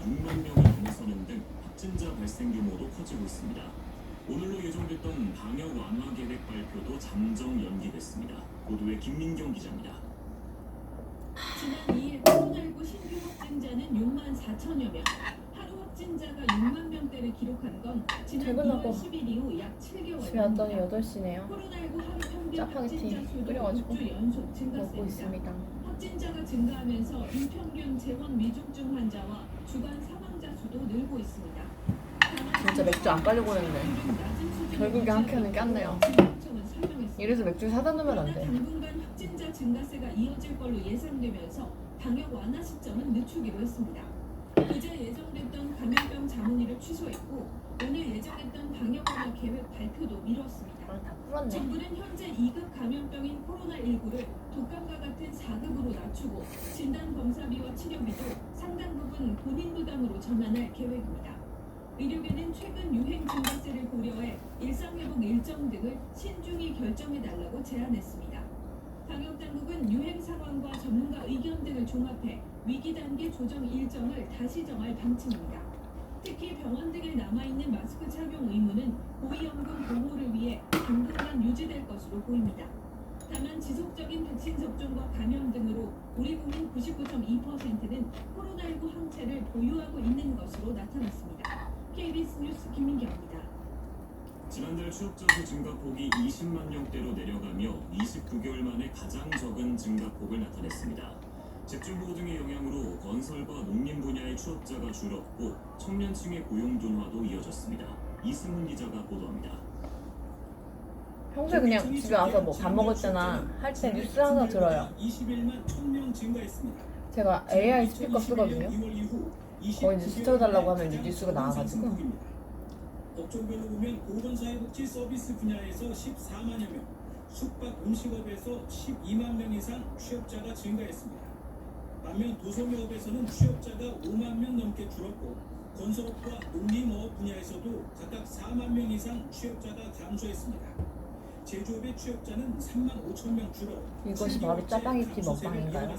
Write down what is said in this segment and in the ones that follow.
6만 명이 넘어서는 등 확진자 발생 규모도 커지고 있습니다. 오늘로 예정됐던 방역 완화 계획 발표도 잠정 연기됐습니다. 보도에 김민경 기자입니다. 지난 2일 코로나19 신규 확진자는 6만 4천여 명. 하루 확진자가 6만 명대를 기록한 건 지난 2월 10일 이후 약 7개월 집에 왔더니 8시네요. 코로나19 하루 평균 짜파게티 확진자 수도 끓여가지고 6주 연속 먹고 증가세입니다. 있습니다. 확진자가 증가하면서 일평균 재원 위중증 환자와 주간 사망자 수도 늘고 있습니다. 진짜 맥주 안 깔려고 했는데 결국에 한 캔은 꼈네요. 이래서 맥주 사다 놓으면 안 돼. 당분간 확진자 증가세가 이어질 걸로 예상되면서 방역 완화 시점은 늦추기로 했습니다. 그제 예정됐던 감염병 자문위를 취소했고 오늘 예정했던 방역 완화 계획 발표도 미뤘습니다. 다 풀었네. 정부는 현재 2급 감염병인 코로나19를 독감과 같은 4급으로 낮추고 진단 검사비와 치료비도 상당 부분 본인 부담으로 전환할 계획입니다. 의료계는 최근 유행 증가세를 고려해 일상회복 일정 등을 신중히 결정해달라고 제안했습니다. 방역당국은 유행 상황과 전문가 의견 등을 종합해 위기 단계 조정 일정을 다시 정할 방침입니다. 특히 병원 등에 남아있는 마스크 착용 의무는 고위험군 보호를 위해 당분간 유지될 것으로 보입니다. 다만 지속적인 백신 접종과 감염 등으로 우리 국민 99.2%는 코로나19 항체를 보유하고 있는 것으로 나타났습니다. KBS 뉴스 김민경입니다. 지난달 취업자 수 증가폭이 20만 명대로 내려가며 29개월 만에 가장 적은 증가폭을 나타냈습니다. 집중호우 등의 영향으로 건설과 농림 분야의 취업자가 줄었고 청년층의 고용 둔화도 이어졌습니다. 이승훈 기자가 보도합니다. 평소에 그냥 집에 와서 뭐 밥 먹을 때나 할 때 뉴스 항상 들어요. 21만 1000명 증가했습니다. 제가 AI 스피커 쓰거든요. 거의 이제 시켜달라고 하면 이제 뉴스가 나와가지고. 업종별로 보면 보건사회복지 서비스 분야에서 14만여 명, 숙박 음식업에서 12만 명 이상 취업자가 증가했습니다. 반면 도소매업에서는 취업자가 5만 명 넘게 줄었고 건설업과 농림어업 분야에서도 각각 4만 명 이상 취업자가 감소했습니다. 제조업의 취업자는 3만 5천 명 줄어 이것이 바로 짜파게티 먹방인가요?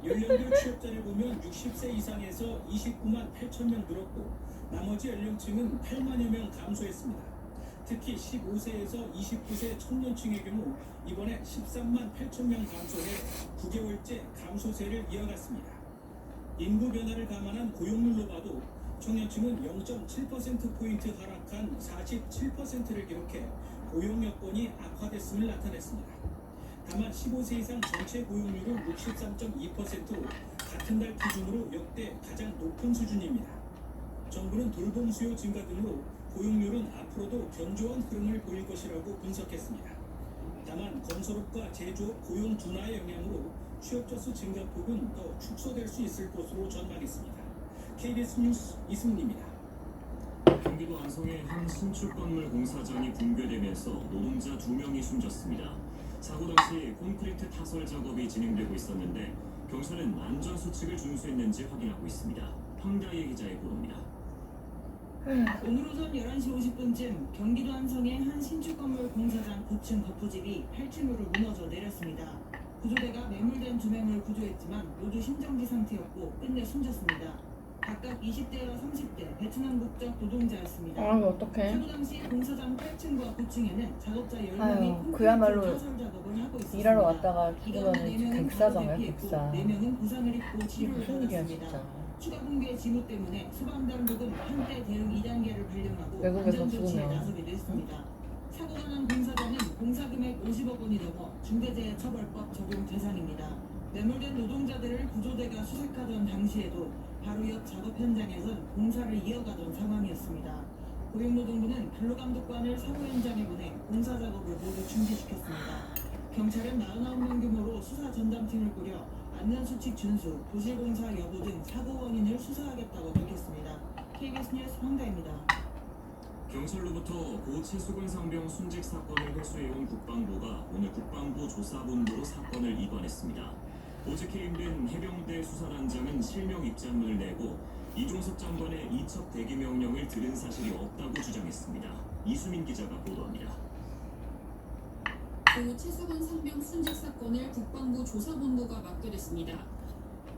연령별 취업자를 보면 60세 이상에서 29만 8천 명 늘었고 나머지 연령층은 8만여 명 감소했습니다. 특히 15세에서 29세 청년층의 경우 이번에 13만 8천 명 감소해 9개월째 감소세를 이어갔습니다. 인구 변화를 감안한 고용률로 봐도 청년층은 0.7%포인트 하락한 47%를 기록해 고용 여건이 악화됐음을 나타냈습니다. 다만 15세 이상 전체 고용률은 63.2%로 같은 달 기준으로 역대 가장 높은 수준입니다. 정부는 돌봄 수요 증가 등으로 고용률은 앞으로도 견조한 흐름을 보일 것이라고 분석했습니다. 다만 건설업과 제조업 고용 둔화의 영향으로 취업자 수 증가폭은 더 축소될 수 있을 것으로 전망했습니다. KBS 뉴스 이승훈입니다. 경기도 안성의 한 신축 건물 공사장이 붕괴되면서 노동자 2명이 숨졌습니다. 사고 당시 콘크리트 타설 작업이 진행되고 있었는데 경찰은 안전 수칙을 준수했는지 확인하고 있습니다. 황다희 기자의 보도입니다. 오늘 오전 11시 50분쯤 경기도 안성의 한 신축 건물 공사장 9층 거푸집이 8층으로 무너져 내렸습니다. 구조대가 매몰된 2명을 구조했지만 모두 심정지 상태였고 끝내 숨졌습니다. 각각 20대와 30대 베트남 국적 노동자였습니다. 아유 어떡해. 사고 당시 공사장 8층과 9층에는 작업자 10명이 아유 그야말로 타설 작업을 하고 있었습니다. 일하러 왔다가 이 가운데 죽으면 4명은 백사잖아요 바로 대피했고 백사. 4명은 부상을 입고 이게 치료를 무슨 일이야 받았습니다. 진짜. 추가 붕괴 징후 때문에 소방당국은 한때 대응 2단계를 발령하고 외국에서 안전 조치에 죽으면. 나서기도 했습니다. 사고가 난 공사장은 공사금액 50억 원이 넘어 중대재해처벌법 적용 대상입니다. 매몰된 노동자들을 구조대가 수색하던 당시에도 바로 옆 작업 현장에선 공사를 이어가던 상황이었습니다. 고용노동부는 근로감독관을 사고 현장에 보내 공사 작업을 모두 중지시켰습니다. 경찰은 49명 규모로 수사 전담팀을 꾸려 안전수칙 준수, 부실공사 여부 등 사고 원인을 수사하겠다고 밝혔습니다. KBS 뉴스 황다입니다. 경찰로부터 고 최수근 상병 순직 사건을 회수해온 국방부가 오늘 국방부 조사본부로 사건을 입안했습니다. 보직 해임된 해병대 수사단장은 실명 입장문을 내고 이종석 장관의 이첩 대기 명령을 들은 사실이 없다고 주장했습니다. 이수민 기자가 보도합니다. 고 최수근 상병 순직 사건을 국방부 조사본부가 맡게 됐습니다.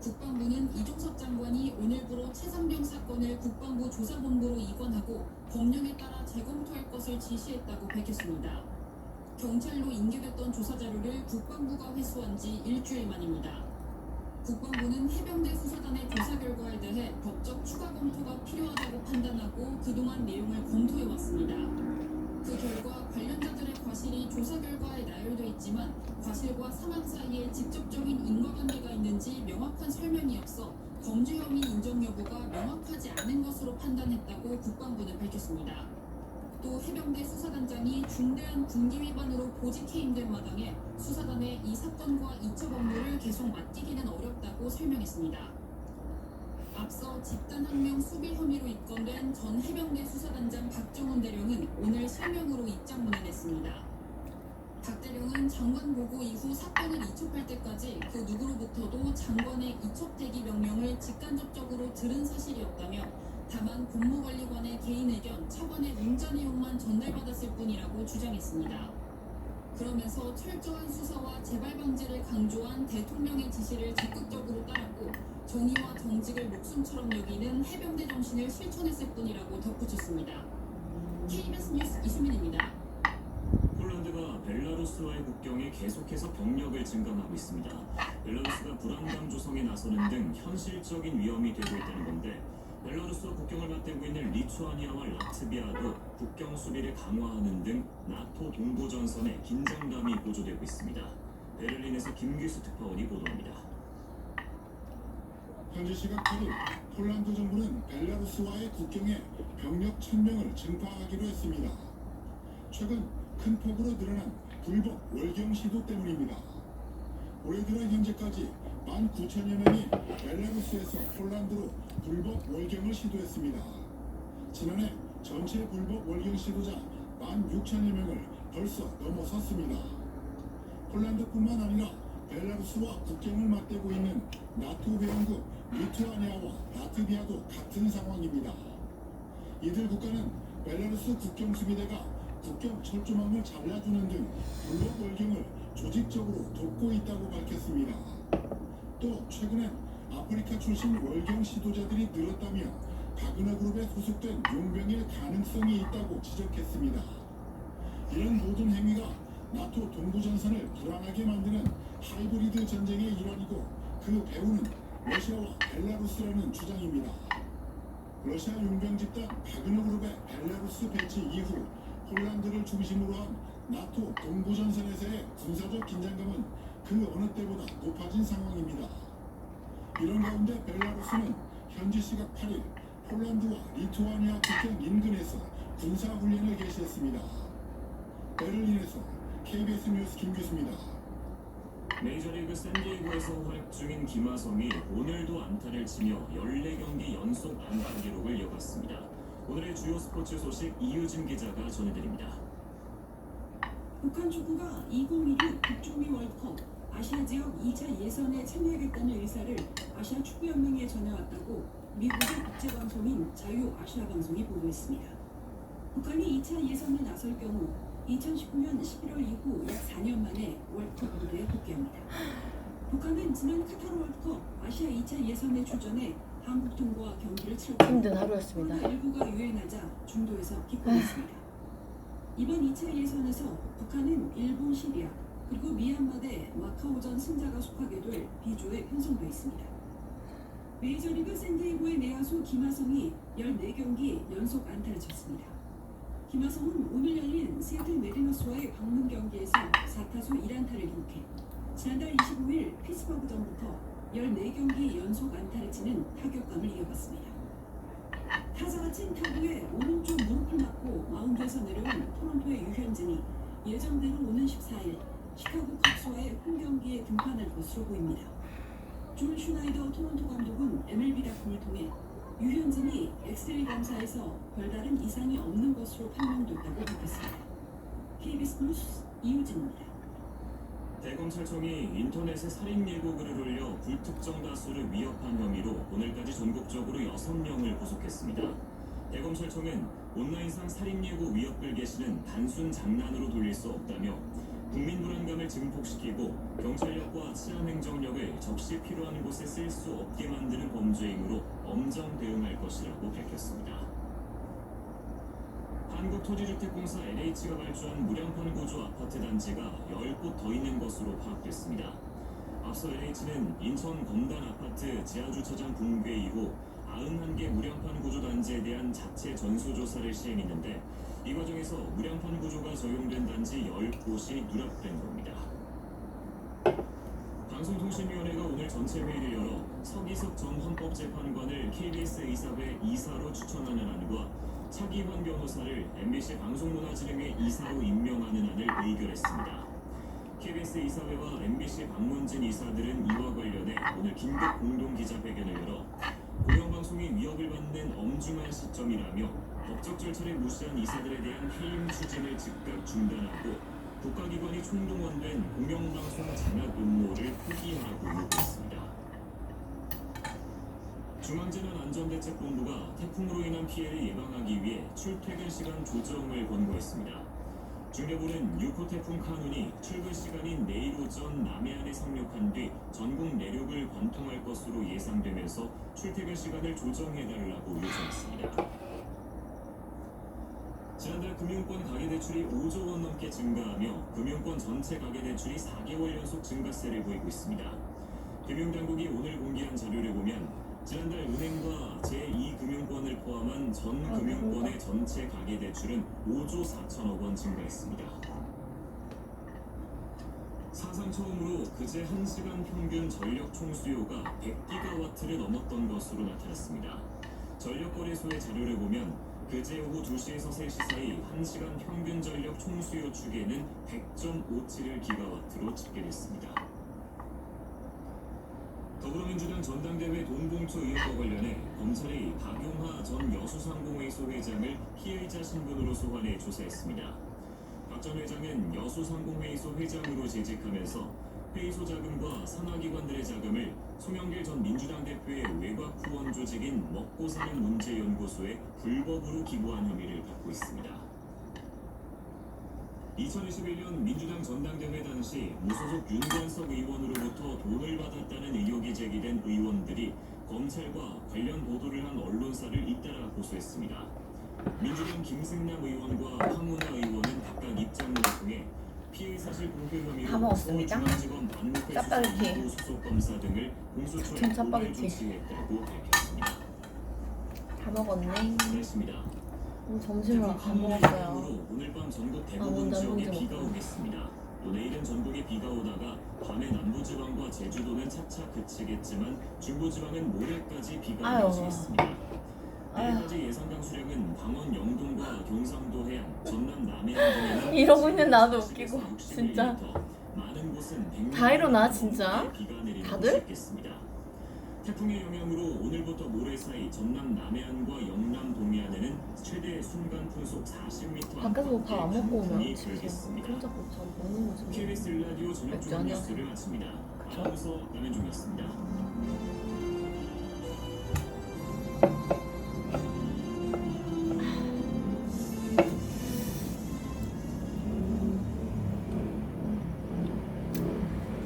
국방부는 이종섭 장관이 오늘부로 최상병 사건을 국방부 조사본부로 이관하고 법령에 따라 재검토할 것을 지시했다고 밝혔습니다. 경찰로 인계됐던 조사 자료를 국방부가 회수한 지 일주일 만입니다. 국방부는 해병대 수사단의 조사 결과에 대해 법적 추가 검토가 필요하다고 판단하고 그동안 내용을 검토해왔습니다. 그 결과 관련자들의 과실이 조사 결과에 나열돼 있지만 과실과 사망 사이에 직접적인 인과관계가 있는지 명확한 설명이 없어 범죄 혐의 인정 여부가 명확하지 않은 것으로 판단했다고 국방부는 밝혔습니다. 또 해병대 수사단장이 중대한 군기 위반으로 보직 해임된 마당에 수사단의 이 사건과 이첩 업무를 계속 맡기기는 어렵다고 설명했습니다. 앞서 집단항명 수비 혐의로 입건된 전 해병대 수사단장 박정훈 대령은 오늘 실명으로 입장문을 냈습니다. 박 대령은 장관 보고 이후 사건을 이첩할 때까지 그 누구로부터도 장관의 이첩 대기 명령을 직간접적으로 들은 사실이 없다며 다만 법무관리관의 개인 의견, 차관의 문자 내용만 전달받았을 뿐이라고 주장했습니다. 그러면서 철저한 수사와 재발 방지를 강조한 대통령의 지시를 적극적으로 따랐고 정의와 정직을 목숨처럼 여기는 해병대 정신을 실천했을 뿐이라고 덧붙였습니다. KBS 뉴스 이수민입니다. 폴란드가 벨라루스와의 국경에 계속해서 병력을 증강하고 있습니다. 벨라루스가 불안감 조성에 나서는 등 현실적인 위험이 되고 있다는 건데 벨라루스와 국경을 맞대고 있는 리투아니아와 라트비아도 국경 수비를 강화하는 등 나토 동부 전선에 긴장감이 고조되고 있습니다. 베를린에서 김규수 특파원이 보도합니다. 현지 시각 8일 폴란드 정부는 벨라루스와의 국경에 병력 1000명을 증파하기로 했습니다. 최근 큰 폭으로 늘어난 불법 월경 시도 때문입니다. 올해 들어 현재까지 19,000여 명이 벨라루스에서 폴란드로 불법 월경을 시도했습니다. 지난해 전체 불법 월경 시도자 16,000여 명을 벌써 넘어섰습니다. 폴란드뿐만 아니라 벨라루스와 국경을 맞대고 있는 나토 회원국 리투아니아와 라트비아도 같은 상황입니다. 이들 국가는 벨라루스 국경수비대가 국경 철조망을 잘라주는 등 불법 월경을 조직적으로 돕고 있다고 밝혔습니다. 또 최근엔 아프리카 출신 월경 시도자들이 늘었다며 바그너 그룹에 소속된 용병일 가능성이 있다고 지적했습니다. 이런 모든 행위가 나토 동부전선을 불안하게 만드는 하이브리드 전쟁의 일환이고 그 배후는 러시아와 벨라루스라는 주장입니다. 러시아 용병 집단 바그너 그룹의 벨라루스 배치 이후 폴란드를 중심으로 한 나토 동부전선에서의 군사적 긴장감은 그 어느 때보다 높아진 상황입니다. 이런 가운데 벨라루스는 현지 시각 8일 폴란드와 리투아니아 국경 인근에서 군사훈련을 개시했습니다. 베를린에서 KBS 뉴스 김규수입니다. 메이저리그 샌디에고에서 활약 중인 김하성이 오늘도 안타를 치며 14경기 연속 안타 기록을 이어갔습니다. 오늘의 주요 스포츠 소식 이유진 기자가 전해드립니다. 북한 축구가 2016 북중미 월드컵 아시아 지역 2차 예선에 참여하겠다는 의사를 아시아 축구연맹에 전해왔다고 미국의 국제방송인 자유아시아방송이 보도했습니다. 북한이 2차 예선에 나설 경우 2019년 11월 이후 약 4년 만에 월드컵 무대에 복귀합니다. 북한은 지난 카타르 월드컵 아시아 2차 예선에 출전해 한국 팀과 경기를 치렀고 힘든 하루였습니다. 코로나19가 유행하자 중도에서 기권했습니다. 이번 2차 예선에서 북한은 일본, 시리아, 그리고 미얀마 대 마카오전 승자가 속하게 될 B조에 편성돼 있습니다. 메이저리그 샌디에고의 내야수 김하성이 14경기 연속 안타를 쳤습니다. 김하성은 오늘 열린 시애틀 메리너스와의 방문 경기에서 4타수 1안타를 기록해 지난달 25일 피츠버그전부터 14경기 연속 안타를 치는 타격감을 이어갔습니다. 타자가 친 타구에 오른쪽 무릎을 맞고 마운드에서 내려온 토론토의 유현진이 예정대로 오는 14일 시카고 컵스와의 홈경기에 등판할 것으로 보입니다. 존 슈나이더 토론토 감독은 MLB.com을 통해 유현진이 엑스레이 검사에서 별다른 이상이 없는 것으로 판명됐다고 밝혔습니다. KBS 뉴스 이유진입니다. 대검찰청이 인터넷에 살인 예고글을 올려 불특정 다수를 위협한 혐의로 오늘까지 전국적으로 6명을 구속했습니다. 대검찰청은 온라인상 살인 예고 위협글 게시는 단순 장난으로 돌릴 수 없다며 국민 불안감을 증폭시키고 경찰력과 치안행정력을 적시 필요한 곳에 쓸 수 없게 만드는 범죄이므로 엄정 대응할 것이라고 밝혔습니다. 한국토지주택공사 LH가 발주한 무량판 구조 아파트 단지가 10곳 더 있는 것으로 파악됐습니다. 앞서 LH는 인천 검단 아파트 지하주차장 붕괴 이후 91개 무량판 구조 단지에 대한 자체 전수조사를 시행했는데 이 과정에서 무량판 구조가 적용된 단지 10곳이 누락된 겁니다. 방송통신위원회가 오늘 전체 회의를 열어 서기석 전 헌법재판관을 KBS 이사회 이사로 추천하는 안과 차기환 변호사를 MBC 방송문화진흥회 이사로 임명하는 안을 의결했습니다. KBS 이사회와 MBC 박문진 이사들은 이와 관련해 오늘 긴급 공동기자회견을 열어 공영방송이 위협을 받는 엄중한 시점이라며 법적 절차를 무시한 이사들에 대한 해임 추진을 즉각 중단하고 국가기관이 총동원된 공영방송 장악 음모를 포기하라고 요구했습니다. 중앙재난안전대책본부가 태풍으로 인한 피해를 예방하기 위해 출퇴근 시간 조정을 권고했습니다. 중계부는 6호 태풍 카눈이 출근 시간인 내일 오전 남해안에 상륙한 뒤 전국 내륙을 관통할 것으로 예상되면서 출퇴근 시간을 조정해달라고 요청했습니다. 지난달 금융권 가계대출이 5조 원 넘게 증가하며 금융권 전체 가계대출이 4개월 연속 증가세를 보이고 있습니다. 금융당국이 오늘 공개한 자료를 보면 지난달 은행과 제2금융권을 포함한 전 금융권의 전체 가계대출은 5조 4천억 원 증가했습니다. 사상 처음으로 그제 1시간 평균 전력 총수요가 100기가와트를 넘었던 것으로 나타났습니다. 전력거래소의 자료를 보면 그제 오후 2시에서 3시 사이 1시간 평균 전력 총수요 추계는 100.57기가와트로 집계됐습니다. 더불어민주당 전당대회 돈봉투 의혹과 관련해 검찰이 박용하 전 여수상공회의소 회장을 피의자 신분으로 소환해 조사했습니다. 박 전 회장은 여수상공회의소 회장으로 재직하면서 회의소 자금과 산하기관들의 자금을 송영길 전 민주당 대표의 외곽 후원 조직인 먹고사는 문제연구소에 불법으로 기부한 혐의를 받고 있습니다. 2021년 민주당 전당대회 당시 무소속 윤관석 의원으로부터 돈을 받았다는 의혹이 제기된 의원들이 검찰과 관련 보도를 한 언론사를 잇따라 고소했습니다. 민주당 김승남 의원과 황운하 의원은 각각 입장문을 통해 피해 사실 공표 다 혐의로 먹었습니다. 서울중앙지검 반부패 수사 짜파게티. 2부 소속 검사 등을 공수처에 전 고발 짜파게티. 조치했다고 밝혔습니다. 다 먹었네. 그렇습니다. 점심을 태풍 안 카눈의 먹었어요. 영향으로 오늘 밤 전국 아, 대부분 나 지역에 혼자 비가 먹고. 오겠습니다. 또 내일은 전국에 비가 오다가 밤에 남부지방과 제주도는 차차 그치겠지만 중부지방은 모레까지 비가 아유. 이어지겠습니다. 아유. 내일까지 예상 강수량은 강원 영동과 경상도 해안, 전남 남해안 등에는 이러고 있는 나도 40에서 웃기고, 60mm, 진짜. 많은 곳은 100mm 다 일어나, 넘게 진짜? 비가 내리는 다들? 곳이 있겠습니다. 태풍의 영향으로 오늘부터 모레 사이 전남 남해안과 영남 동해안에는 최대 순간 풍속 40m 밖에서 뭐 밥 안 먹고 오면 풍이 진짜 불겠습니다. 혼자 밥 먹는 거지. KBS 라디오 저녁 맥주 조선 아니야? 뉴스를 마칩니다. 그쵸? 아나운서 남현종이었습니다.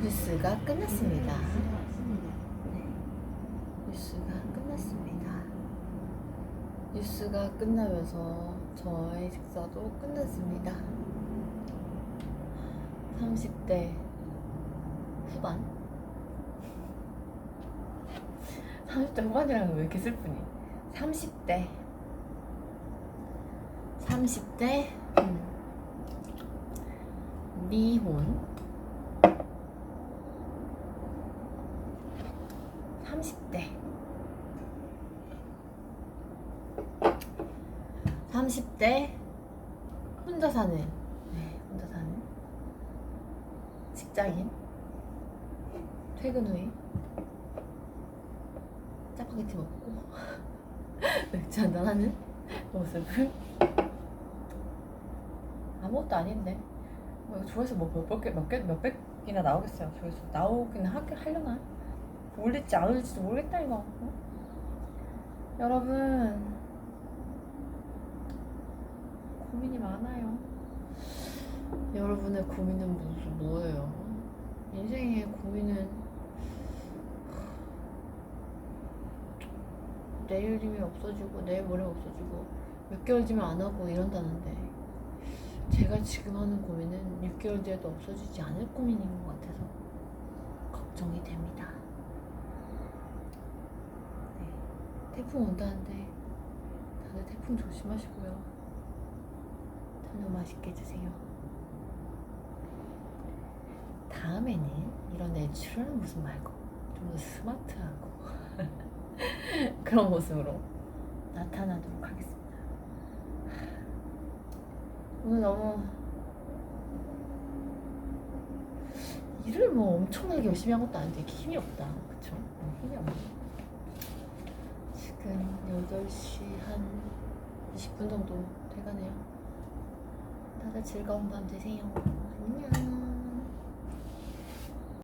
뉴스가 끝났습니다. 뉴스가 끝났습니다. 뉴스가 끝나면서 저의 식사도 끝났습니다. 30대 후반? 30대 후반이라는 거 왜 이렇게 슬프니? 30대 미혼 30대 혼자 사는 직장인 퇴근 후에 짜파게티 먹고 맥주 한잔하는 모습을 아무것도 아닌데 조회수 몇백 개나 나오겠어요. 조회수 나오긴 하려나? 올릴지 안 올릴지도 모르겠다 이거. 여러분 고민이 많아요. 여러분의 고민은 뭐예요? 인생의 고민은 내일이면 없어지고 내일 모레 없어지고 몇 개월 뒤면 안 하고 이런다는데 제가 지금 하는 고민은 6개월 뒤에도 없어지지 않을 고민인 것 같아서 걱정이 됩니다. 네. 태풍 온다는데 다들 태풍 조심하시고요. 저녁 맛있게 드세요. 다음에는 이런 내추럴한 모습 말고 좀 더 스마트하고 그런 모습으로 나타나도록 하겠습니다. 오늘 너무 일을 뭐 엄청나게 열심히 한 것도 아닌데 힘이 없다. 그쵸? 힘이 없네. 지금 8시 한 20분 정도 돼가네요. 다들 즐거운 밤 되세요. 안녕.